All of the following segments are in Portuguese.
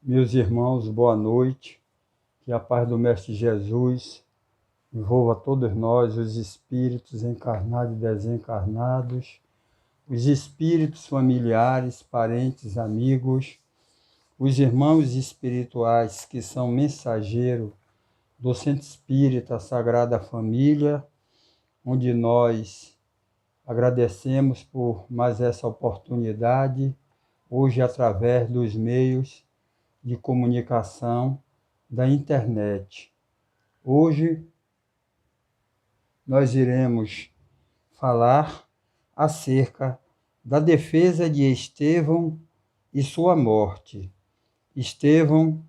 Meus irmãos, boa noite. Que a paz do Mestre Jesus envolva todos nós, os espíritos encarnados e desencarnados, os espíritos familiares, parentes, amigos, os irmãos espirituais que são mensageiros do Centro Espírita Sagrada Família, onde nós agradecemos por mais essa oportunidade, hoje através dos meios de comunicação da internet. Hoje nós iremos falar acerca da defesa de Estevão e sua morte. Estevão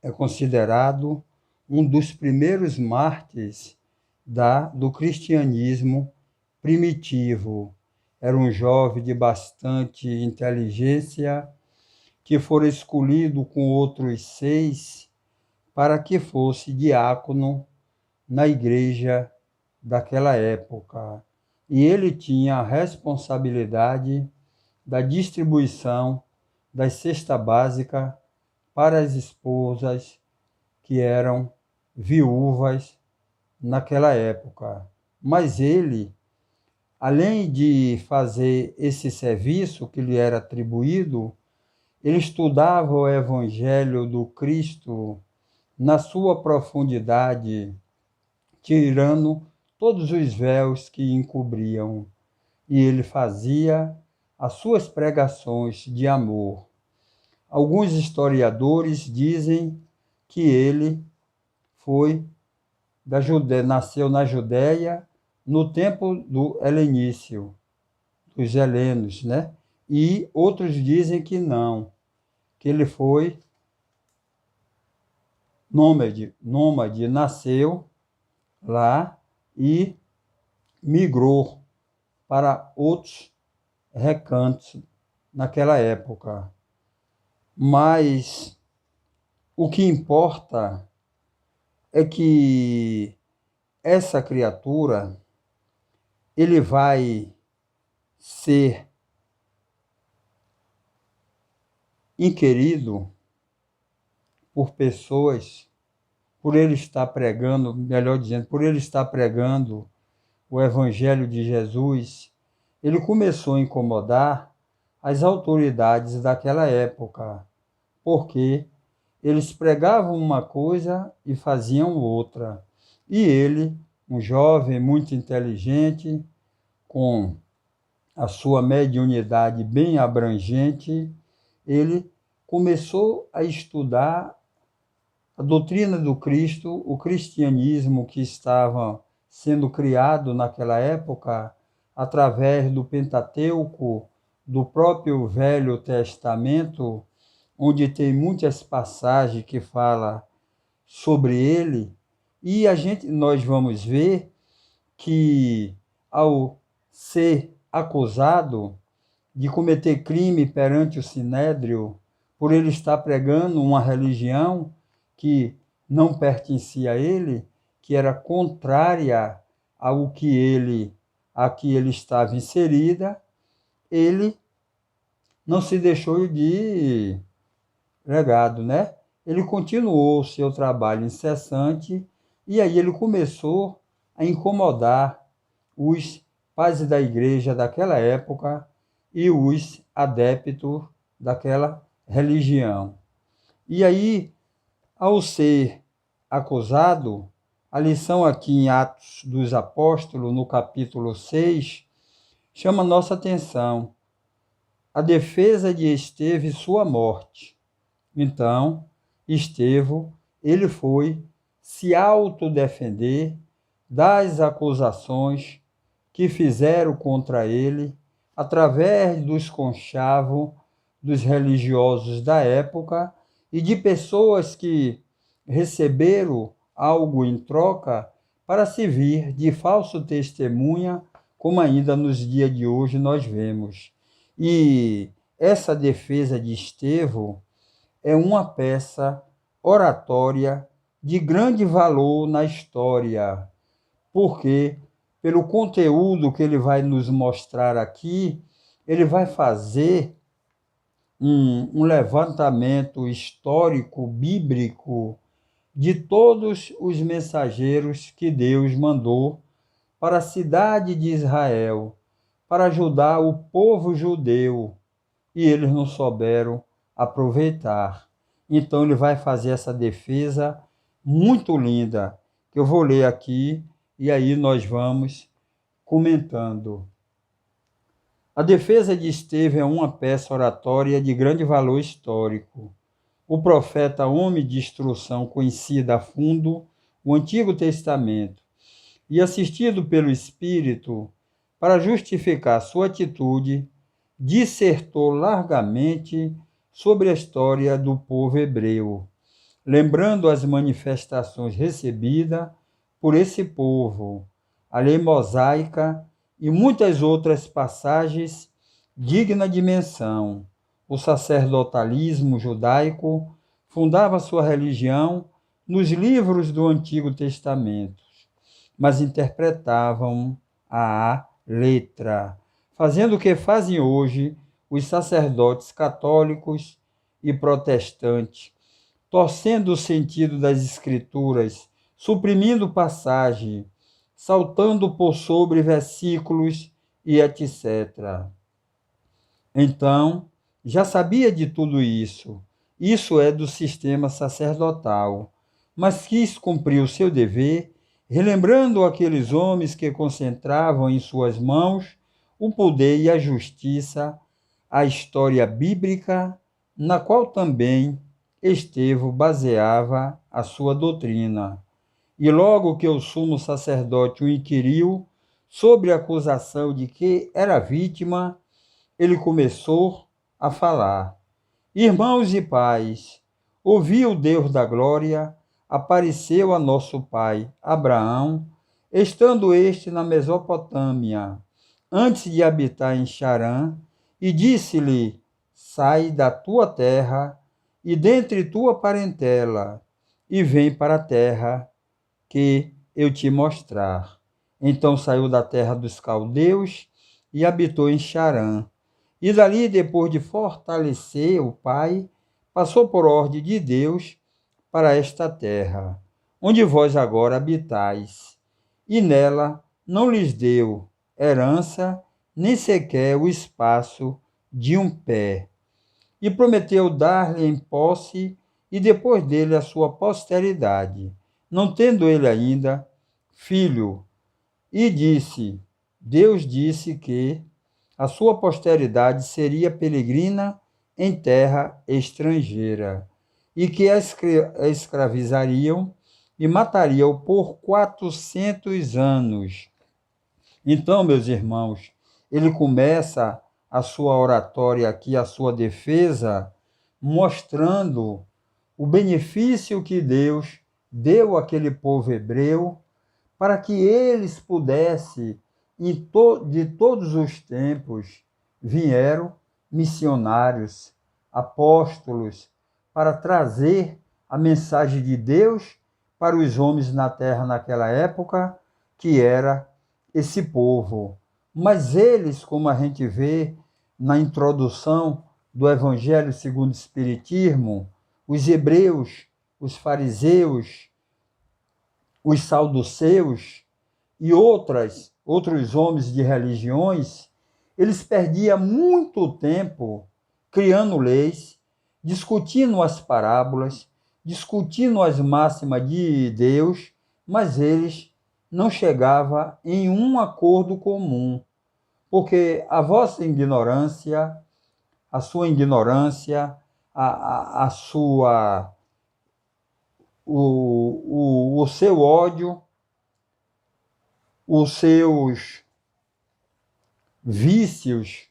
é considerado um dos primeiros mártires do cristianismo primitivo. Era um jovem de bastante inteligência que fora escolhido com outros 6 para que fosse diácono na igreja daquela época. E ele tinha a responsabilidade da distribuição das cestas básicas para as esposas que eram viúvas naquela época. Mas ele, além de fazer esse serviço que lhe era atribuído, ele estudava o Evangelho do Cristo na sua profundidade, tirando todos os véus que encobriam, e ele fazia as suas pregações de amor. Alguns historiadores dizem que ele nasceu na Judéia no tempo do helenício, dos helenos, né? E outros dizem que não, que ele foi nômade, nasceu lá e migrou para outros recantos naquela época. Mas o que importa é que essa criatura, ele vai ser inquirido por pessoas, por ele estar pregando, melhor dizendo, por ele estar pregando o Evangelho de Jesus, ele começou a incomodar as autoridades daquela época, porque eles pregavam uma coisa e faziam outra. E ele, um jovem muito inteligente, com a sua mediunidade bem abrangente, ele começou a estudar a doutrina do Cristo, o cristianismo que estava sendo criado naquela época através do Pentateuco, do próprio Velho Testamento, onde tem muitas passagens que falam sobre ele, e nós vamos ver que ao ser acusado de cometer crime perante o Sinédrio, por ele estar pregando uma religião que não pertencia a ele, que era contrária ao que a que ele estava inserida, ele não se deixou de legado, né? Ele continuou o seu trabalho incessante e aí ele começou a incomodar os pais da igreja daquela época e os adeptos daquela religião. E aí, ao ser acusado, a lição aqui em Atos dos Apóstolos, no capítulo 6, chama nossa atenção. A defesa de Estevão e sua morte. Então, Estevão, ele foi se autodefender das acusações que fizeram contra ele através dos conchavos dos religiosos da época e de pessoas que receberam algo em troca para servir de falso testemunha, como ainda nos dias de hoje nós vemos. E essa defesa de Estevão é uma peça oratória de grande valor na história, porque, pelo conteúdo que ele vai nos mostrar aqui, ele vai fazer um levantamento histórico, bíblico, de todos os mensageiros que Deus mandou para a cidade de Israel, para ajudar o povo judeu, e eles não souberam aproveitar. Então ele vai fazer essa defesa muito linda, que eu vou ler aqui, e aí nós vamos comentando. A defesa de Estevão é uma peça oratória de grande valor histórico. O profeta, homem de instrução, conhecida a fundo o Antigo Testamento, e assistido pelo Espírito, para justificar sua atitude, dissertou largamente sobre a história do povo hebreu, lembrando as manifestações recebidas por esse povo, a lei mosaica e muitas outras passagens dignas de menção. O sacerdotalismo judaico fundava sua religião nos livros do Antigo Testamento, mas interpretavam à letra, fazendo o que fazem hoje os sacerdotes católicos e protestantes, torcendo o sentido das escrituras, suprimindo passagem, saltando por sobre versículos e etc. Então, já sabia de tudo isso. Isso é do sistema sacerdotal, mas quis cumprir o seu dever, relembrando aqueles homens que concentravam em suas mãos o poder e a justiça, a história bíblica, na qual também Estevão baseava a sua doutrina. E logo que o sumo sacerdote o inquiriu sobre a acusação de que era vítima, ele começou a falar: Irmãos e pais, ouvi o Deus da glória, apareceu a nosso pai Abraão, estando este na Mesopotâmia, antes de habitar em Charã, e disse-lhe: Sai da tua terra e dentre tua parentela, e vem para a terra que eu te mostrar. Então saiu da terra dos caldeus e habitou em Charã. E dali, depois de fortalecer o pai, passou por ordem de Deus para esta terra, onde vós agora habitais. E nela não lhes deu herança, nem sequer o espaço de um pé. E prometeu dar-lhe em posse, e depois dele a sua posteridade, não tendo ele ainda filho. E Deus disse que a sua posteridade seria peregrina em terra estrangeira, e que a escravizariam e matariam por 400 anos. Então, meus irmãos, ele começa a sua oratória aqui, a sua defesa, mostrando o benefício que Deus deu àquele povo hebreu para que eles pudessem, de todos os tempos, vieram missionários, apóstolos, para trazer a mensagem de Deus para os homens na terra naquela época, que era esse povo. Mas eles, como a gente vê na introdução do Evangelho segundo o Espiritismo, os hebreus, os fariseus, os saduceus e outros homens de religiões, eles perdiam muito tempo criando leis, discutindo as parábolas, discutindo as máximas de Deus, mas eles não chegavam em um acordo comum, porque a vossa ignorância, a sua ignorância, a sua o seu ódio, os seus vícios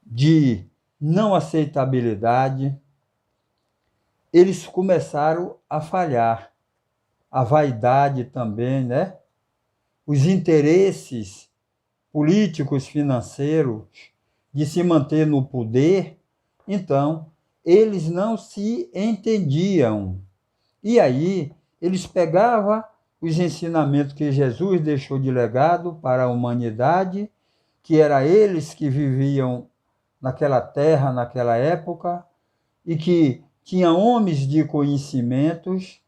de não aceitabilidade, eles começaram a falhar. A vaidade também, né? Os interesses políticos, financeiros, de se manter no poder, então, eles não se entendiam. E aí, eles pegavam os ensinamentos que Jesus deixou de legado para a humanidade, que era eles que viviam naquela terra, naquela época, e que tinha homens de conhecimentos,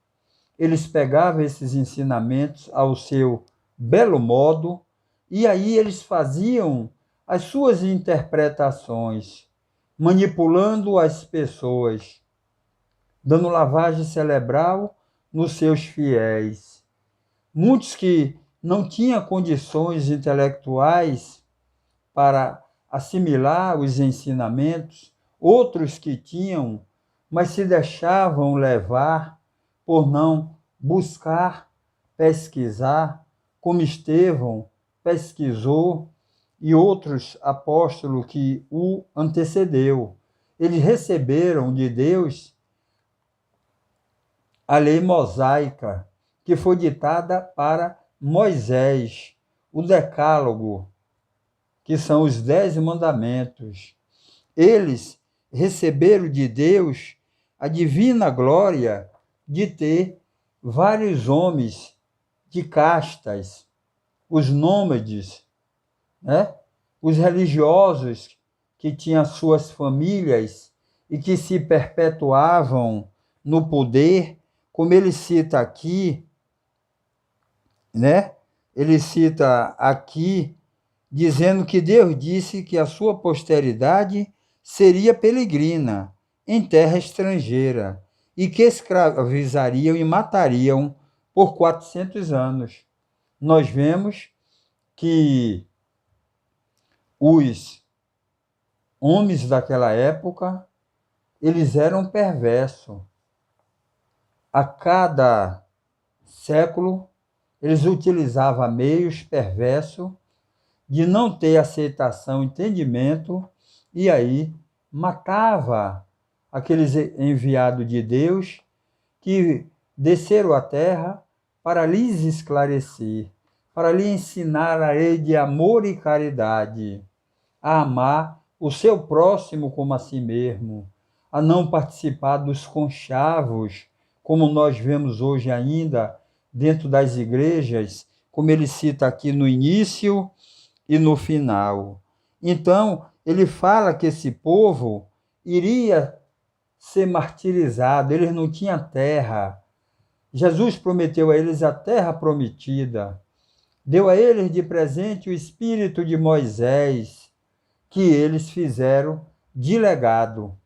eles pegavam esses ensinamentos ao seu belo modo, e aí eles faziam as suas interpretações, manipulando as pessoas, dando lavagem cerebral nos seus fiéis. Muitos que não tinham condições intelectuais para assimilar os ensinamentos, outros que tinham, mas se deixavam levar por não buscar, pesquisar, como Estevão pesquisou e outros apóstolos que o antecedeu. Eles receberam de Deus a lei mosaica, que foi ditada para Moisés, o Decálogo, que são os 10 mandamentos. Eles receberam de Deus a divina glória de ter vários homens de castas, os nômades, né? Os religiosos que tinham suas famílias e que se perpetuavam no poder, como ele cita aqui, né? Ele cita aqui dizendo que Deus disse que a sua posteridade seria peregrina em terra estrangeira e que escravizariam e matariam por 400 anos. Nós vemos que os homens daquela época, eles eram perversos. A cada século, eles utilizavam meios perversos de não ter aceitação, entendimento, e aí matava aqueles enviados de Deus que desceram à terra para lhes esclarecer, para lhes ensinar a lei de amor e caridade, a amar o seu próximo como a si mesmo, a não participar dos conchavos, como nós vemos hoje ainda dentro das igrejas, como ele cita aqui no início e no final. Então, ele fala que esse povo iria ser martirizado, eles não tinham terra. Jesus prometeu a eles a terra prometida, deu a eles de presente o espírito de Moisés, que eles fizeram de legado.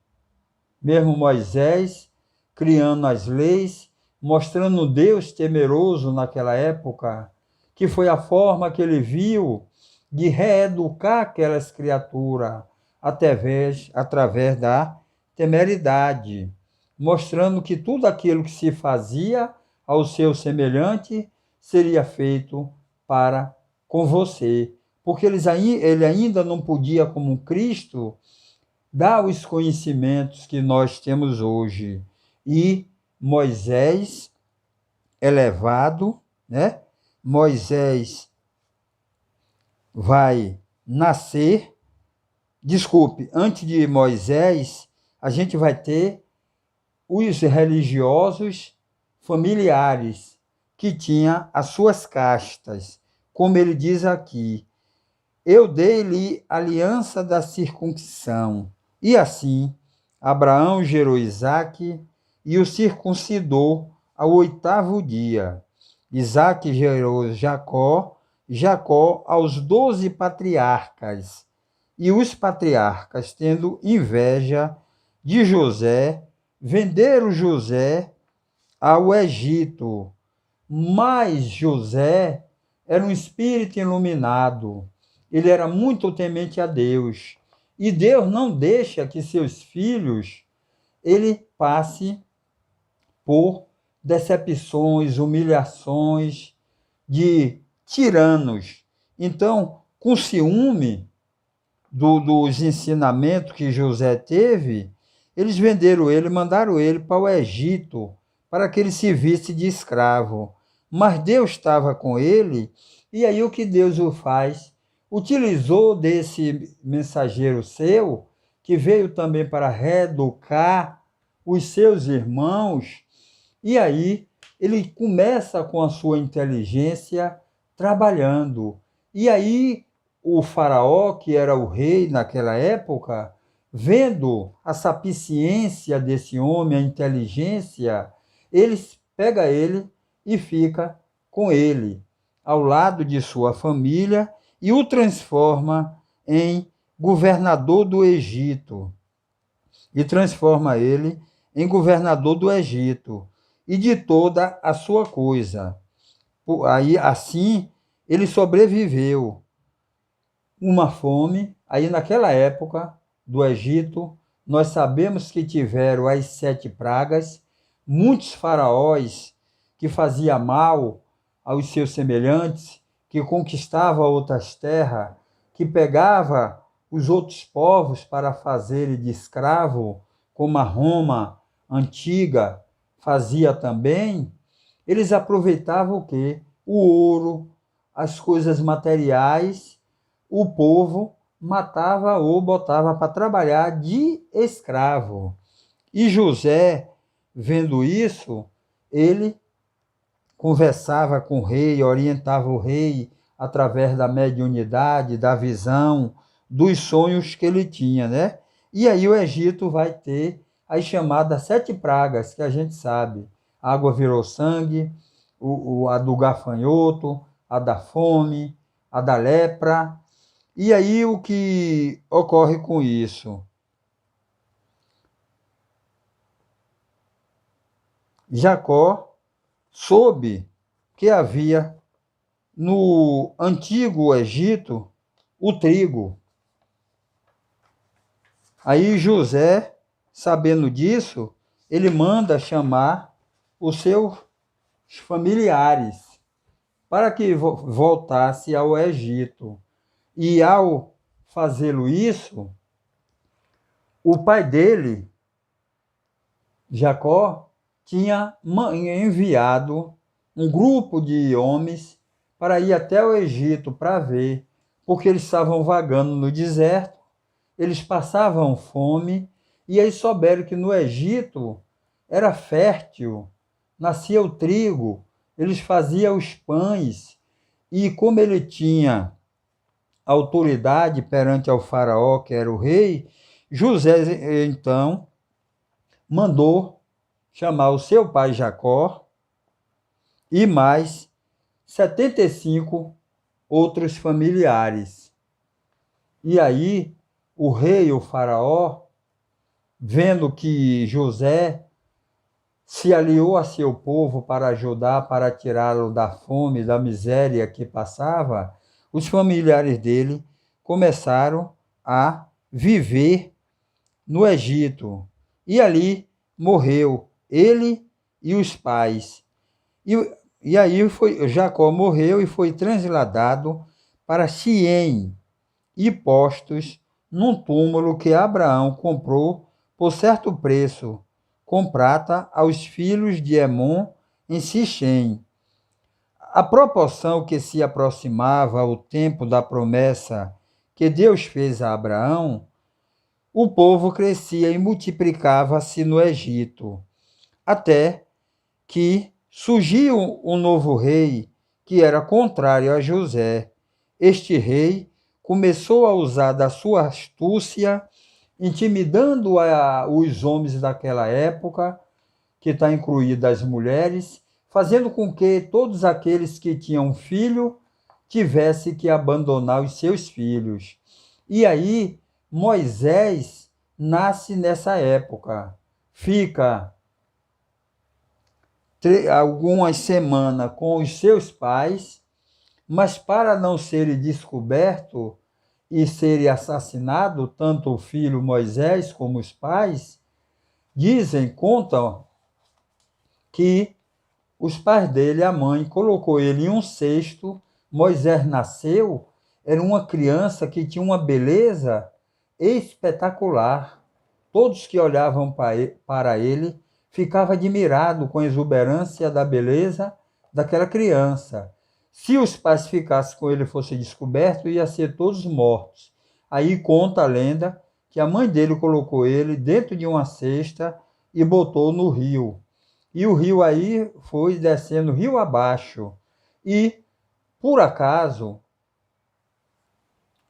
Mesmo Moisés criando as leis, mostrando Deus temeroso naquela época, que foi a forma que ele viu de reeducar aquelas criaturas através da temeridade, mostrando que tudo aquilo que se fazia ao seu semelhante seria feito para com você, porque ele ainda não podia, como Cristo, dar os conhecimentos que nós temos hoje. E Moisés é levado, né? Moisés vai nascer. Desculpe, antes de Moisés, a gente vai ter os religiosos familiares, que tinham as suas castas, como ele diz aqui: eu dei-lhe aliança da circuncisão. E assim, Abraão gerou Isaque e o circuncidou ao 8º dia. Isaque gerou Jacó, Jacó aos 12 patriarcas. E os patriarcas, tendo inveja de José, venderam José ao Egito. Mas José era um espírito iluminado, ele era muito temente a Deus. E Deus não deixa que seus filhos ele passe por decepções, humilhações de tiranos. Então, com ciúme dos ensinamentos que José teve, eles venderam ele, mandaram ele para o Egito, para que ele se visse de escravo. Mas Deus estava com ele, e aí o que Deus o faz? Utilizou desse mensageiro seu, que veio também para reeducar os seus irmãos, e aí ele começa com a sua inteligência trabalhando. E aí o faraó, que era o rei naquela época, vendo a sapiência desse homem, a inteligência, eles pega ele e fica com ele, ao lado de sua família, e o transforma em governador do Egito. E transforma ele em governador do Egito e de toda a sua coisa. Aí, assim, ele sobreviveu uma fome. Aí, naquela época do Egito, nós sabemos que tiveram as 7 pragas, muitos faraós que faziam mal aos seus semelhantes, que conquistava outras terras, que pegava os outros povos para fazerem de escravo, como a Roma antiga fazia também. Eles aproveitavam o quê? O ouro, as coisas materiais, o povo matava ou botava para trabalhar de escravo. E José, vendo isso, ele conversava com o rei, orientava o rei através da mediunidade, da visão, dos sonhos que ele tinha, né? E aí o Egito vai ter as chamadas 7 pragas, que a gente sabe. A água virou sangue, a do gafanhoto, a da fome, a da lepra. E aí o que ocorre com isso? Jacó soube que havia no antigo Egito o trigo. Aí José, sabendo disso, ele manda chamar os seus familiares para que voltasse ao Egito. E ao fazê-lo isso, o pai dele, Jacó, tinha enviado um grupo de homens para ir até o Egito para ver, porque eles estavam vagando no deserto, eles passavam fome, e aí souberam que no Egito era fértil, nascia o trigo, eles faziam os pães, e como ele tinha autoridade perante ao faraó, que era o rei, José, então, mandou chamar o seu pai Jacó e mais 75 outros familiares. E aí, o rei, o faraó, vendo que José se aliou a seu povo para ajudar, para tirá-lo da fome, da miséria que passava, os familiares dele começaram a viver no Egito. E ali morreu ele e os pais. E aí Jacó morreu e foi transladado para Siém e postos num túmulo que Abraão comprou por certo preço, com prata, aos filhos de Emon em Sichem. A proporção que se aproximava o tempo da promessa que Deus fez a Abraão, o povo crescia e multiplicava-se no Egito, até que surgiu um novo rei que era contrário a José. Este rei começou a usar da sua astúcia, intimidando os homens daquela época, que está incluída as mulheres, fazendo com que todos aqueles que tinham filho tivessem que abandonar os seus filhos. E aí, Moisés nasce nessa época, fica algumas semanas com os seus pais, mas para não ser descoberto e ser assassinado, tanto o filho Moisés como os pais, contam que os pais dele, a mãe, colocou ele em um cesto. Moisés nasceu, era uma criança que tinha uma beleza espetacular. Todos que olhavam para ele ficavam admirados com a exuberância da beleza daquela criança. Se os pais ficassem com ele e fossem descobertos, iam ser todos mortos. Aí conta a lenda que a mãe dele colocou ele dentro de uma cesta e botou no rio. E o rio aí foi descendo rio abaixo. E, por acaso,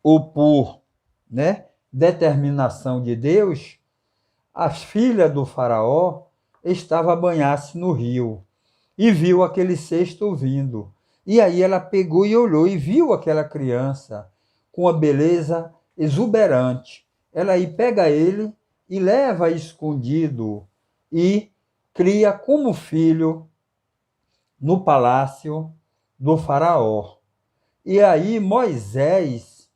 ou por determinação de Deus, a filha do faraó estava a banhar-se no rio e viu aquele cesto vindo. E aí ela pegou e olhou e viu aquela criança com uma beleza exuberante. Ela aí pega ele e leva escondido e cria como filho no palácio do faraó. E aí Moisés,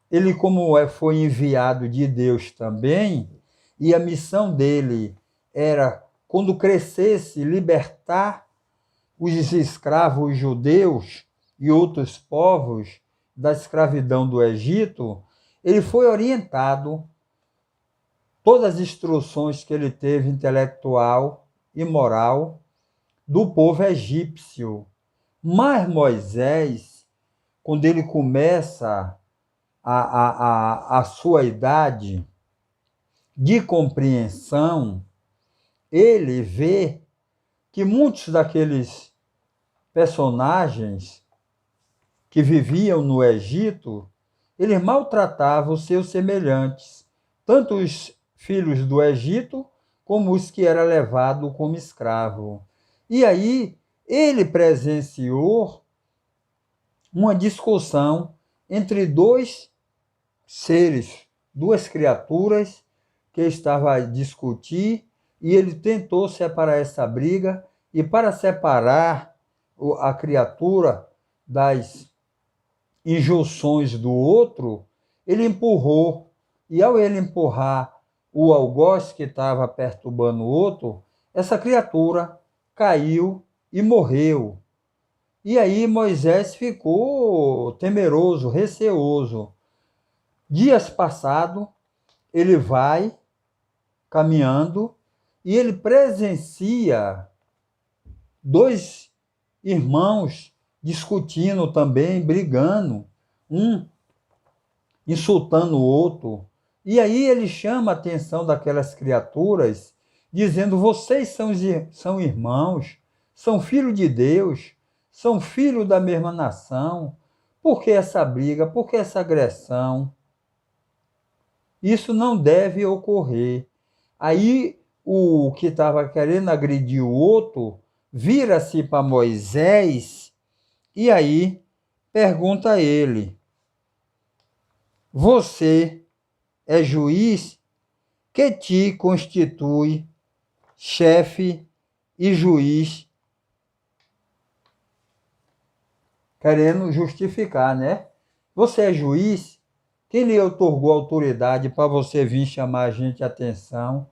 ele como foi enviado de Deus também, e a missão dele era, quando crescesse, libertar os escravos judeus e outros povos da escravidão do Egito, ele foi orientado, todas as instruções que ele teve, intelectual e moral, do povo egípcio. Mas Moisés, quando ele começa a sua idade de compreensão, ele vê que muitos daqueles personagens que viviam no Egito, eles maltratavam os seus semelhantes, tanto os filhos do Egito, como os que eram levados como escravo. E aí ele presenciou uma discussão entre dois seres, duas criaturas que estavam a discutir, e ele tentou separar essa briga, e para separar a criatura das injunções do outro, ele empurrou, e ao ele empurrar o algoz que estava perturbando o outro, essa criatura caiu e morreu. E aí Moisés ficou temeroso, receoso. Dias passados, ele vai caminhando e ele presencia dois irmãos discutindo também, brigando, um insultando o outro. E aí ele chama a atenção daquelas criaturas, dizendo: vocês são irmãos, são filhos de Deus, são filhos da mesma nação. Por que essa briga? Por que essa agressão? Isso não deve ocorrer. Aí o que estava querendo agredir o outro vira-se para Moisés e aí pergunta a ele: você é juiz que te constitui chefe e juiz? Querendo justificar, né? Você é juiz? Quem lhe otorgou autoridade para você vir chamar a gente a atenção?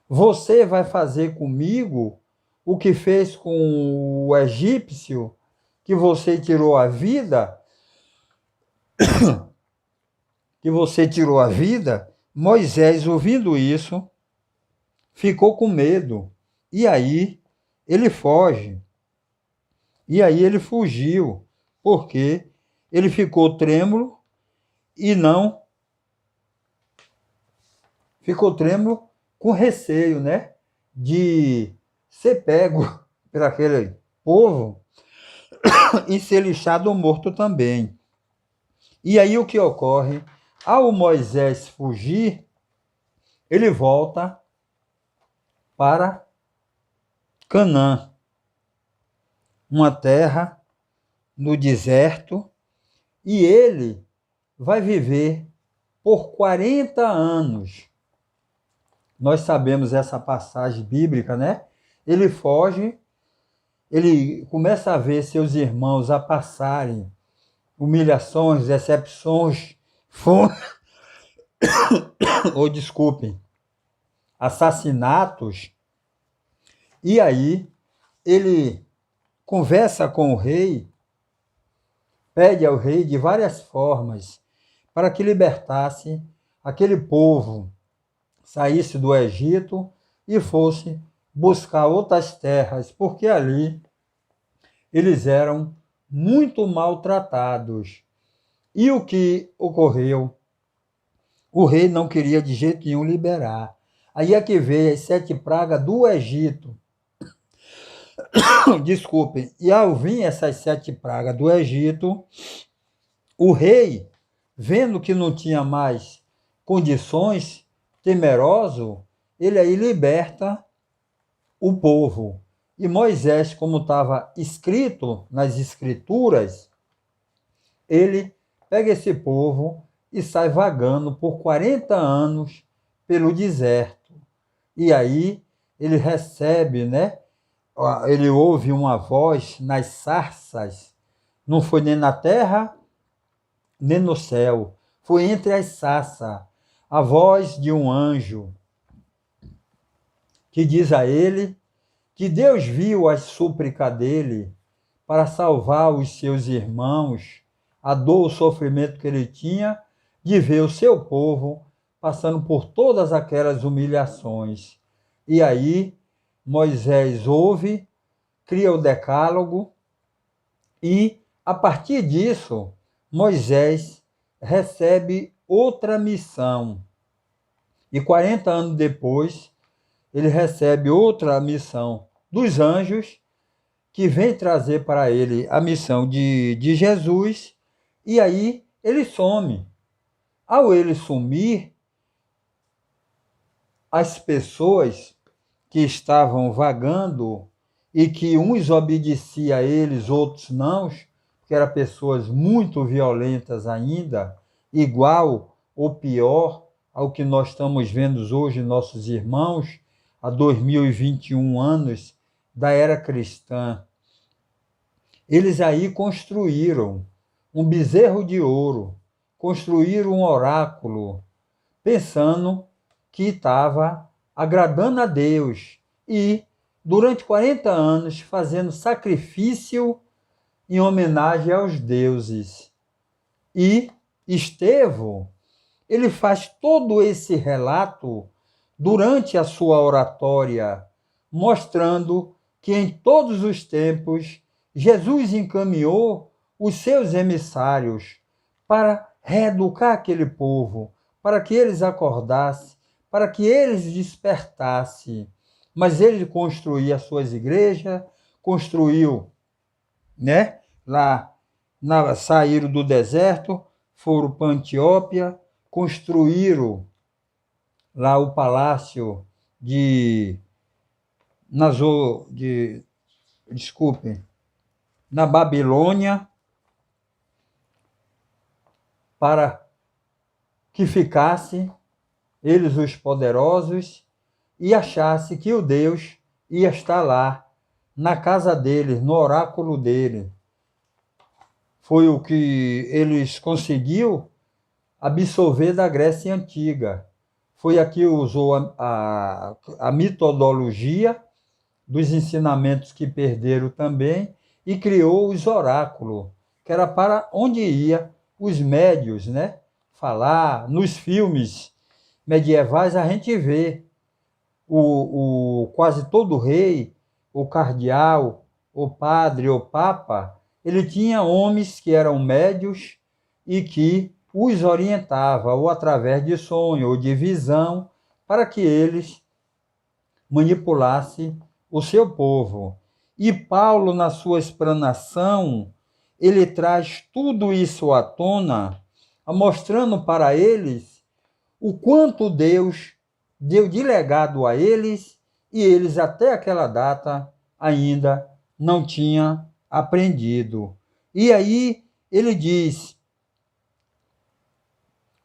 Você vai fazer comigo o que fez com o egípcio, que você tirou a vida? Que você tirou a vida? Moisés, ouvindo isso, ficou com medo. E aí ele foge. E aí ele fugiu, porque ele ficou trêmulo e não ficou trêmulo com receio, né, de ser pego por aquele povo e ser lixado ou morto também. E aí o que ocorre? Ao Moisés fugir, ele volta para Canaã, uma terra no deserto, e ele vai viver por 40 anos. Nós sabemos essa passagem bíblica, né? Ele foge, ele começa a ver seus irmãos a passarem humilhações, decepções, ou desculpem, assassinatos. E aí ele conversa com o rei, pede ao rei de várias formas para que libertasse aquele povo, saísse do Egito e fosse buscar outras terras, porque ali eles eram muito maltratados. E o que ocorreu? O rei não queria de jeito nenhum liberar. Aí é que veio as 7 pragas do Egito. Desculpem. E ao vir essas 7 pragas do Egito, o rei, vendo que não tinha mais condições, temeroso, ele aí liberta o povo. E Moisés, como estava escrito nas Escrituras, ele pega esse povo e sai vagando por 40 anos pelo deserto. E aí ele recebe, né? Ele ouve uma voz nas sarças, não foi nem na terra, nem no céu, foi entre as sarças, a voz de um anjo, que diz a ele que Deus viu a súplica dele para salvar os seus irmãos, a dor, o sofrimento que ele tinha de ver o seu povo passando por todas aquelas humilhações. E aí Moisés ouve, cria o decálogo e, a partir disso, Moisés recebe outra missão. E 40 anos depois, ele recebe outra missão dos anjos, que vem trazer para ele a missão de Jesus, e aí ele some. Ao ele sumir, as pessoas que estavam vagando e que uns obedeciam a eles, outros não, porque eram pessoas muito violentas ainda, igual ou pior ao que nós estamos vendo hoje, nossos irmãos, há 2021 anos da era cristã. Eles aí construíram um bezerro de ouro, construíram um oráculo, pensando que estava agradando a Deus e, durante 40 anos, fazendo sacrifício em homenagem aos deuses. E Estevão, ele faz todo esse relato durante a sua oratória, mostrando que em todos os tempos Jesus encaminhou os seus emissários para reeducar aquele povo, para que eles acordassem, para que eles despertassem. Mas ele construiu as suas igrejas, construiu, né? Saíram do deserto, foram para Antióquia, construíram lá o palácio na Babilônia, para que ficasse eles os poderosos e achasse que o Deus ia estar lá, na casa dele, no oráculo dele. Foi o que eles conseguiu absorver da Grécia Antiga. Foi aqui que usou a metodologia dos ensinamentos que perderam também e criou os oráculos, que era para onde ia os médios, né, falar. Nos filmes medievais a gente vê quase todo rei, o cardeal, o padre, o papa, ele tinha homens que eram médios e que os orientava, ou através de sonho ou de visão, para que eles manipulassem o seu povo. E Paulo, na sua explanação, ele traz tudo isso à tona, mostrando para eles o quanto Deus deu de legado a eles, e eles até aquela data ainda não tinham aprendido. E aí ele diz: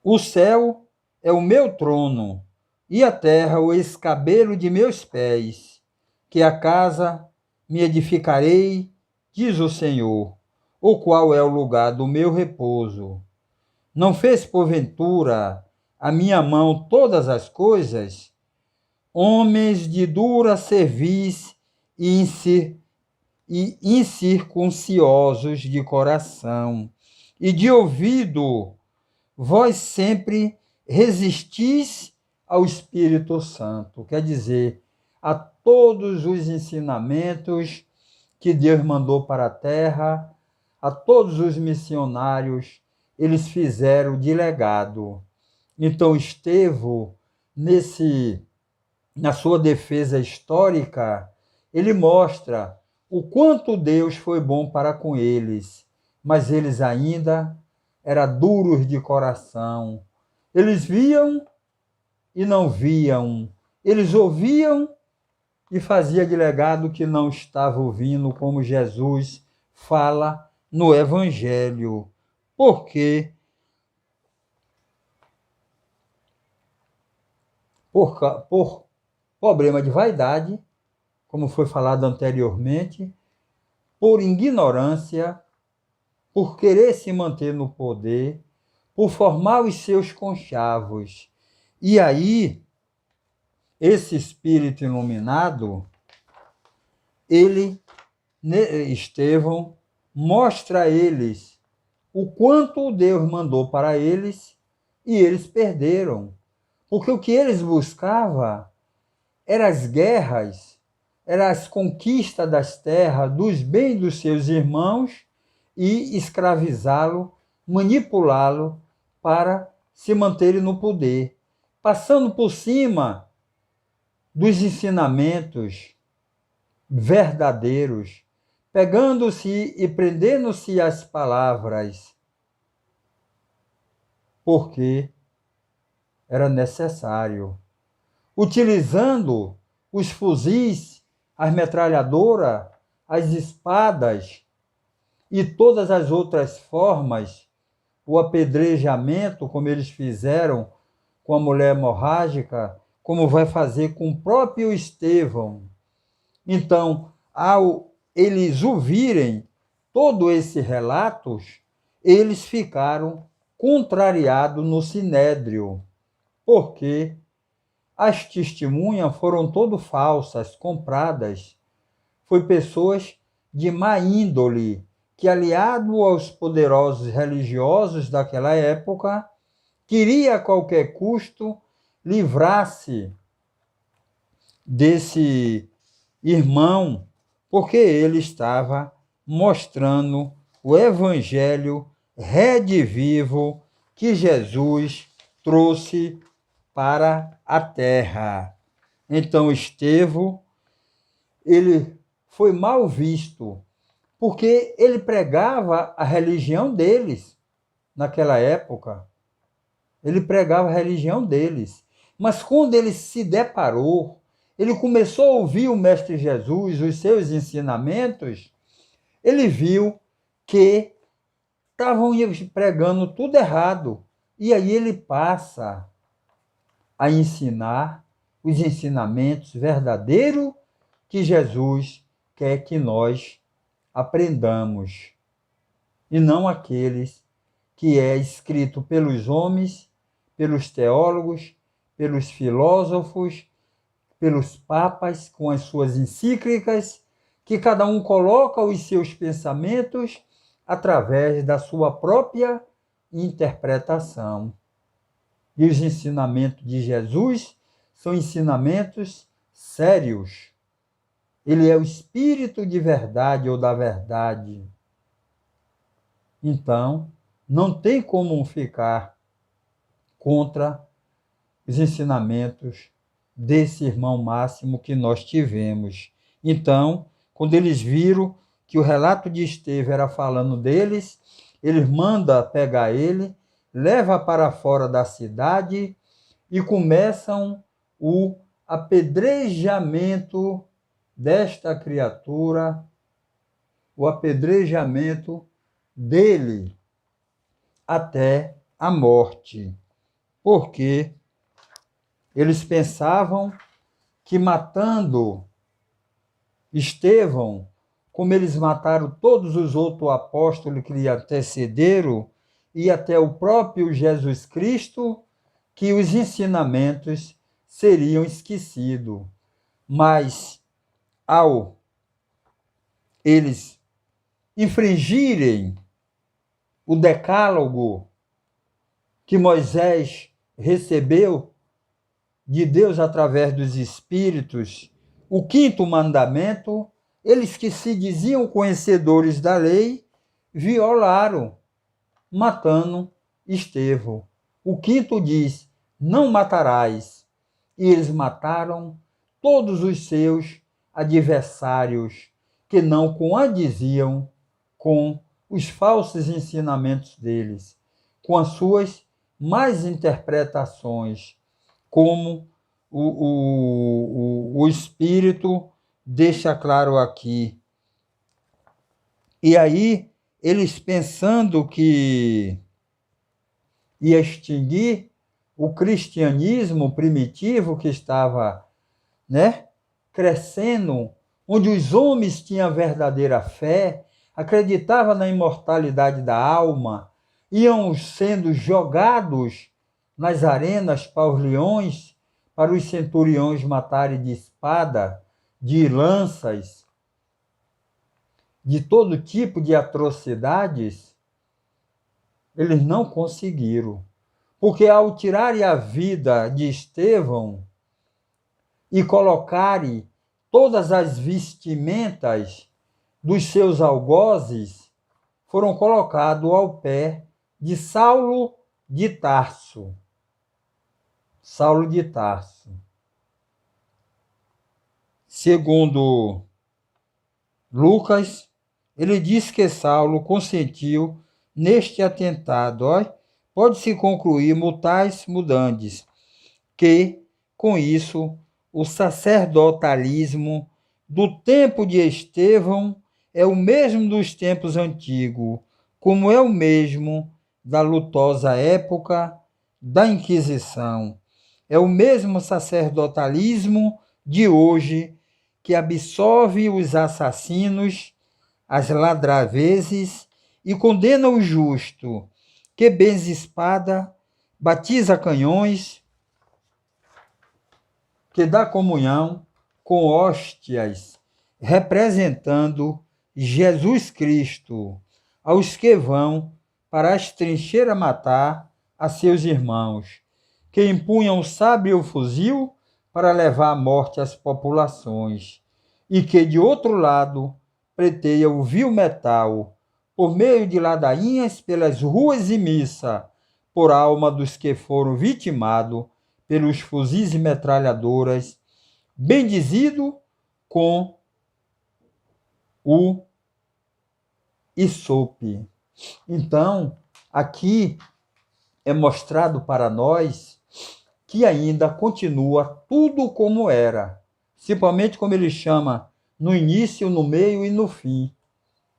o céu é o meu trono, e a terra o escabelo de meus pés, que a casa me edificarei, diz o Senhor, o qual é o lugar do meu repouso. Não fez porventura a minha mão todas as coisas? Homens de dura cerviz e incircunciosos de coração, e de ouvido, vós sempre resistis ao Espírito Santo. Quer dizer, a todos os ensinamentos que Deus mandou para a terra, a todos os missionários, eles fizeram de legado. Então, Estevão, na sua defesa histórica, ele mostra o quanto Deus foi bom para com eles, mas eles ainda eram duros de coração, Eles viam e não viam. Eles ouviam e fazia de legado que não estava ouvindo, como Jesus fala no Evangelho. Porque por problema de vaidade, como foi falado anteriormente, por ignorância, por querer se manter no poder, por formar os seus conchavos. E aí, esse espírito iluminado, Estevão, mostra a eles o quanto Deus mandou para eles e eles perderam. Porque o que eles buscavam eram as guerras, eram as conquistas das terras, dos bens dos seus irmãos e escravizá-lo, manipulá-lo para se manterem no poder, passando por cima dos ensinamentos verdadeiros, pegando-se e prendendo-se às palavras, porque era necessário, utilizando os fuzis, as metralhadoras, as espadas e todas as outras formas, o apedrejamento, como eles fizeram com a mulher hemorrágica, como vai fazer com o próprio Estevão. Então, ao eles ouvirem todo esse relatos, eles ficaram contrariados no Sinédrio, porque as testemunhas foram todas falsas, compradas. Foi pessoas de má índole, que, aliado aos poderosos religiosos daquela época, queria a qualquer custo livrar-se desse irmão, porque ele estava mostrando o evangelho redivivo que Jesus trouxe para a terra. Então, Estevão, ele foi mal visto, porque ele pregava a religião deles naquela época. Ele pregava a religião deles. Mas quando ele se deparou, ele começou a ouvir o Mestre Jesus, os seus ensinamentos, ele viu que estavam pregando tudo errado. E aí ele passa a ensinar os ensinamentos verdadeiros que Jesus quer que nós aprendamos, e não aqueles que é escrito pelos homens, pelos teólogos, pelos filósofos, pelos papas, com as suas encíclicas, que cada um coloca os seus pensamentos através da sua própria interpretação. E os ensinamentos de Jesus são ensinamentos sérios. Ele é o Espírito de verdade ou da verdade. Então, não tem como ficar contra os ensinamentos desse irmão Máximo que nós tivemos. Então, quando eles viram que o relato de Estevão era falando deles, eles mandam pegar ele, leva para fora da cidade e começam o apedrejamento desta criatura, o apedrejamento dele até a morte, porque eles pensavam que matando Estevão, como eles mataram todos os outros apóstolos que lhe antecederam, e até o próprio Jesus Cristo, que os ensinamentos seriam esquecidos. Mas, ao eles infringirem o decálogo que Moisés recebeu de Deus através dos Espíritos, o 5º mandamento, eles que se diziam conhecedores da lei, violaram, matando Estevão. O 5º diz, não matarás. E eles mataram todos os seus adversários, que não condiziam com os falsos ensinamentos deles, com as suas mais interpretações, como o Espírito deixa claro aqui. E aí, eles pensando que ia extinguir o cristianismo primitivo que estava, né, crescendo, onde os homens tinham verdadeira fé, acreditavam na imortalidade da alma, iam sendo jogados nas arenas para os leões, para os centuriões matarem de espada, de lanças, de todo tipo de atrocidades, eles não conseguiram. Porque ao tirarem a vida de Estevão e colocarem todas as vestimentas dos seus algozes, foram colocados ao pé de Saulo de Tarso. Saulo de Tarso. Segundo Lucas, ele diz que Saulo consentiu neste atentado. Pode-se concluir mutais mudandis, que, com isso, o sacerdotalismo do tempo de Estevão é o mesmo dos tempos antigos, como é o mesmo da lutosa época da Inquisição. É o mesmo sacerdotalismo de hoje que absolve os assassinos, as ladravezes e condena o justo, que benze espada, batiza canhões, que dá comunhão com hóstias, representando Jesus Cristo, aos que vão para as trincheiras matar a seus irmãos, que empunham o sabre e o fuzil para levar à morte as populações, e que, de outro lado, preteia o vil metal, por meio de ladainhas pelas ruas e missa, por alma dos que foram vitimados pelos fuzis e metralhadoras, bendizido com o isope. Então, aqui é mostrado para nós que ainda continua tudo como era, principalmente como ele chama, no início, no meio e no fim,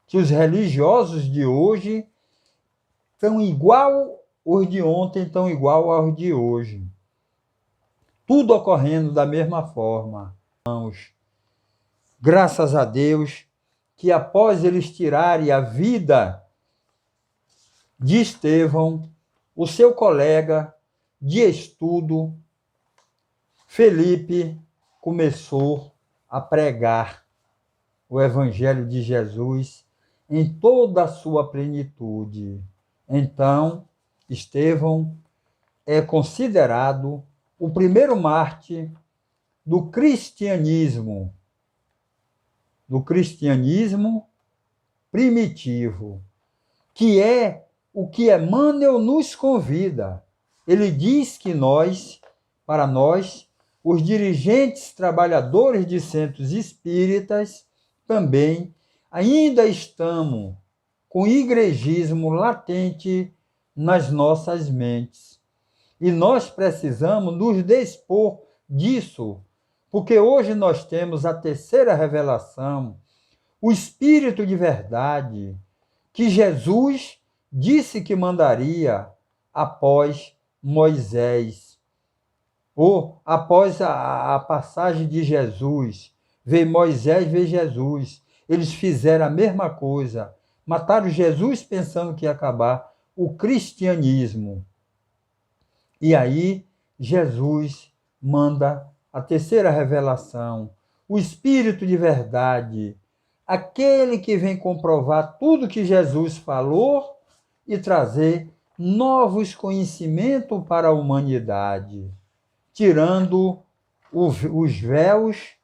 que os religiosos de hoje são igual os de ontem, estão igual aos de hoje. Tudo ocorrendo da mesma forma. Irmãos, graças a Deus que após eles tirarem a vida de Estevão, o seu colega de estudo, Felipe, começou a pregar o Evangelho de Jesus em toda a sua plenitude. Então, Estevão é considerado o primeiro mártir do cristianismo primitivo, que é o que Emmanuel nos convida. Ele diz que para nós, os dirigentes trabalhadores de centros espíritas, também ainda estamos com o igrejismo latente nas nossas mentes. E nós precisamos nos dispor disso, porque hoje nós temos a terceira revelação, o Espírito de verdade, que Jesus disse que mandaria após Moisés, ou após a passagem de Jesus. Vê Moisés, vê Jesus. Eles fizeram a mesma coisa. Mataram Jesus pensando que ia acabar o cristianismo. E aí, Jesus manda a terceira revelação, o Espírito de verdade, aquele que vem comprovar tudo que Jesus falou e trazer novos conhecimentos para a humanidade, tirando os véus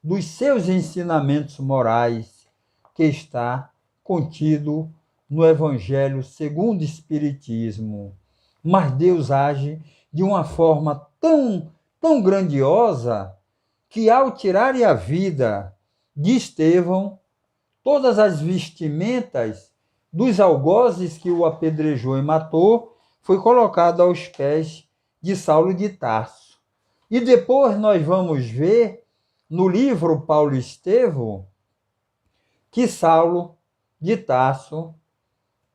dos seus ensinamentos morais, que está contido no Evangelho segundo o Espiritismo. Mas Deus age de uma forma tão grandiosa que, ao tirarem a vida de Estevão, todas as vestimentas dos algozes que o apedrejou e matou foi colocado aos pés de Saulo de Tarso. E depois nós vamos ver no livro Paulo e Estevão que Saulo de Tarso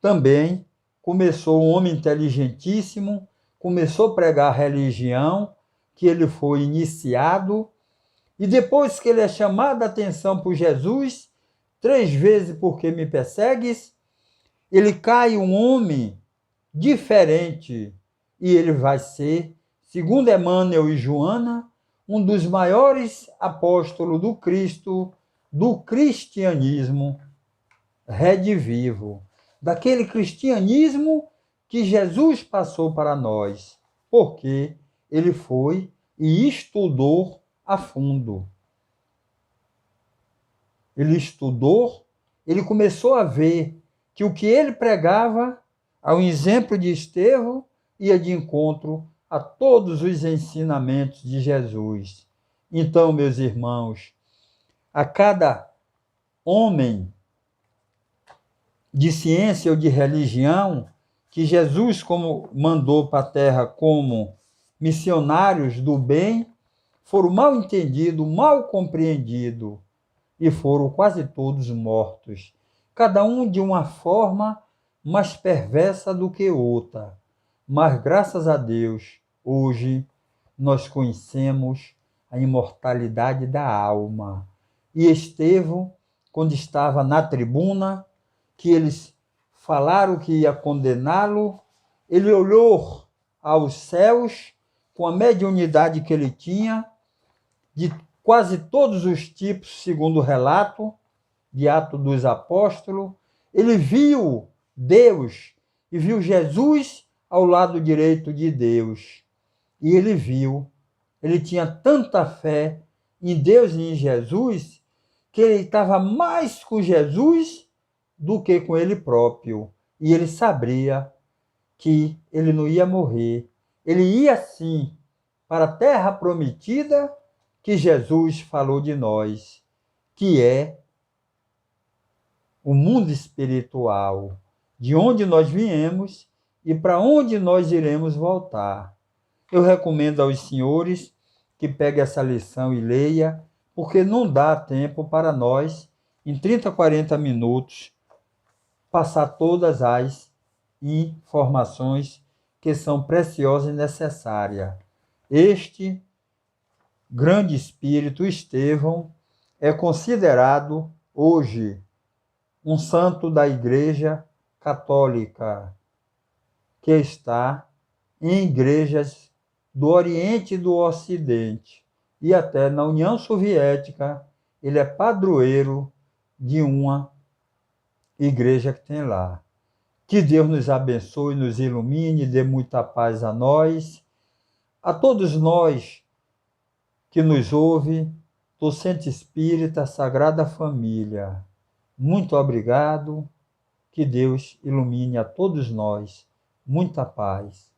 também começou, um homem inteligentíssimo, começou a pregar a religião, que ele foi iniciado, e depois que ele é chamado a atenção por Jesus, 3 vezes porque me persegues, ele cai um homem diferente, e ele vai ser, segundo Emmanuel e Joana, um dos maiores apóstolos do Cristo, do cristianismo redivivo, daquele cristianismo que Jesus passou para nós, porque ele foi e estudou a fundo. Ele estudou, ele começou a ver que o que ele pregava, ao exemplo de Estevão, ia de encontro a todos os ensinamentos de Jesus. Então, meus irmãos, a cada homem de ciência ou de religião que Jesus como mandou para a terra como missionários do bem, foram mal entendidos, mal compreendidos e foram quase todos mortos, cada um de uma forma mais perversa do que outra. Mas graças a Deus, hoje nós conhecemos a imortalidade da alma. E Estevão, quando estava na tribuna, que eles falaram que ia condená-lo, ele olhou aos céus com a mediunidade que ele tinha, de quase todos os tipos, segundo o relato de Atos dos Apóstolos, ele viu Deus e viu Jesus ao lado direito de Deus. E ele viu, ele tinha tanta fé em Deus e em Jesus, que ele estava mais com Jesus do que com ele próprio. E ele sabia que ele não ia morrer. Ele ia sim para a terra prometida que Jesus falou de nós, que é o mundo espiritual, de onde nós viemos e para onde nós iremos voltar. Eu recomendo aos senhores que peguem essa lição e leia, porque não dá tempo para nós, em 30, 40 minutos, passar todas as informações que são preciosas e necessárias. Este grande espírito, Estevão, é considerado hoje um santo da Igreja Católica, que está em igrejas do Oriente e do Ocidente, e até na União Soviética ele é padroeiro de uma igreja que tem lá. Que Deus nos abençoe, nos ilumine, dê muita paz a nós, a todos nós que nos ouve, do Centro Espírita Sagrada Família. Muito obrigado, que Deus ilumine a todos nós. Muita paz.